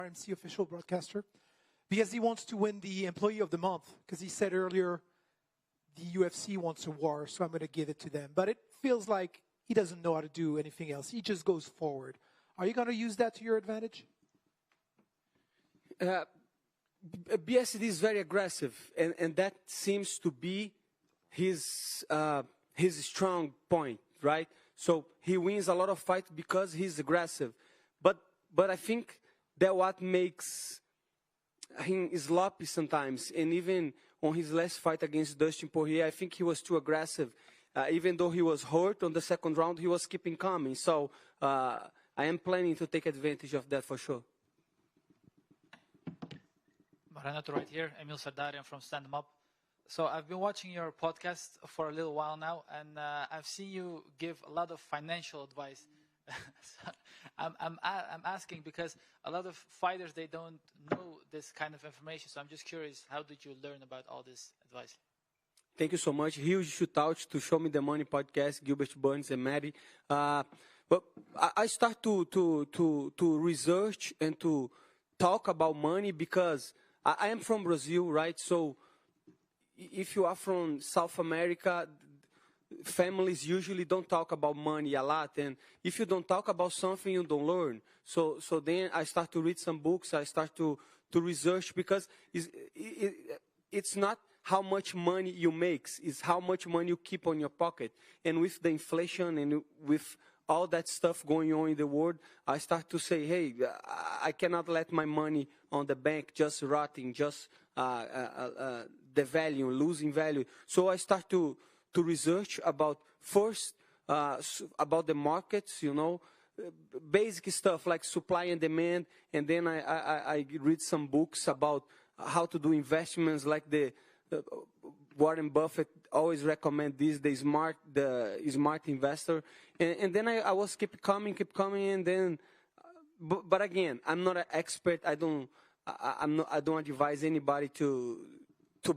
RMC official broadcaster, because he wants to win the Employee of the Month, because he said earlier the UFC wants a war, so I'm going to give it to them. But it feels like he doesn't know how to do anything else. He just goes forward. Are you going to use that to your advantage? BSD is very aggressive, and that seems to be his strong point, right? So he wins a lot of fights because he's aggressive. But I think that what makes him sloppy sometimes. And even on his last fight against Dustin Poirier, I think he was too aggressive. Even though he was hurt on the second round, he was keeping coming. So I am planning to take advantage of that for sure. Renato right here, Emil Sardarian from Stand 'em Up. So I've been watching your podcast for a little while now, and I've seen you give a lot of financial advice. So I'm asking because a lot of fighters, they don't know this kind of information. So I'm just curious, how did you learn about all this advice? Thank you so much. Huge shout out to Show Me the Money podcast, Gilbert Burns and Maddie. But I start to research and to talk about money because I am from Brazil, right? So if you are from South America, families usually don't talk about money a lot. And if you don't talk about something, you don't learn. So then I start to read some books. I start to research because it's not how much money you make. It's how much money you keep on your pocket. And with the inflation and with all that stuff going on in the world, I start to say, hey, I cannot let my money on the bank just rotting, just the value, losing value. So I start to research about first about the markets, you know, basic stuff like supply and demand, and then I read some books about how to do investments, like the Warren Buffett always recommend this, the smart investor, and then I was keep coming, and then, but again, I'm not an expert. I don't advise anybody to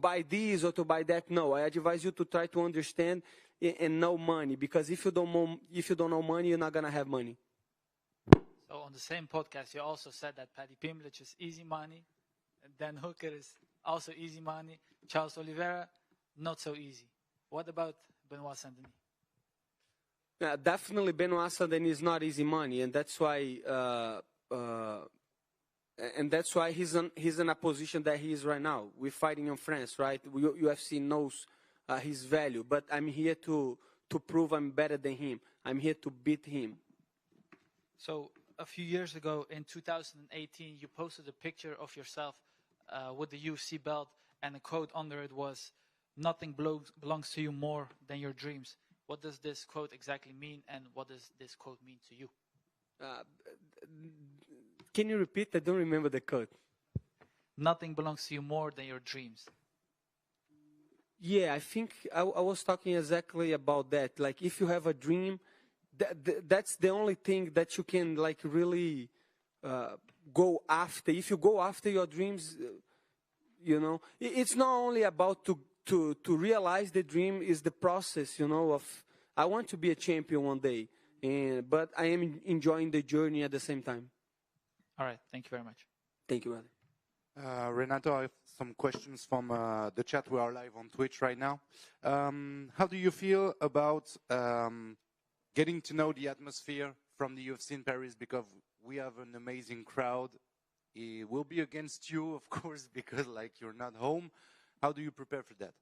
buy this or to buy that. No, I advise you to try to understand and know money, because if you don't know money, you're not gonna have money. So on the same podcast, you also said that Paddy Pimblett is easy money, and Dan Hooker is also easy money. Charles Oliveira, not so easy. What about Benoit Saint-Denis? Definitely Benoit Saint-Denis is not easy money, and that's why he's in a position that he is right now. We're fighting in France, right? UFC knows his value, but I'm here to prove I'm better than him. I'm here to beat him. So a few years ago, in 2018, you posted a picture of yourself with the UFC belt, and a quote under it was, "Nothing belongs to you more than your dreams." What does this quote exactly mean, and what does this quote mean to you? Can you repeat? I don't remember the quote. Nothing belongs to you more than your dreams. Yeah, I think I was talking exactly about that. Like, if you have a dream, that's the only thing that you can, like, really go after. If you go after your dreams, you know, it's not only about to realize the dream, is the process, you know, of I want to be a champion one day, but I am enjoying the journey at the same time. All right, thank you very much. Thank you, brother. Renato, I have some questions from the chat. We are live on Twitch right now. How do you feel about getting to know the atmosphere from the UFC in Paris? Because we have an amazing crowd. It will be against you, of course, because like you're not home. How do you prepare for that?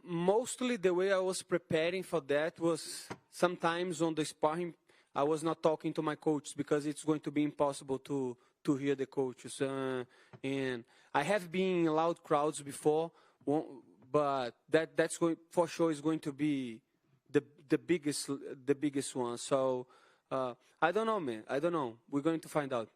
Mostly the way I was preparing for that was sometimes on the sparring, I was not talking to my coaches because it's going to be impossible to hear the coaches. And I have been in loud crowds before, but that's going, for sure, is going to be the biggest one. So I don't know, man. I don't know. We're going to find out.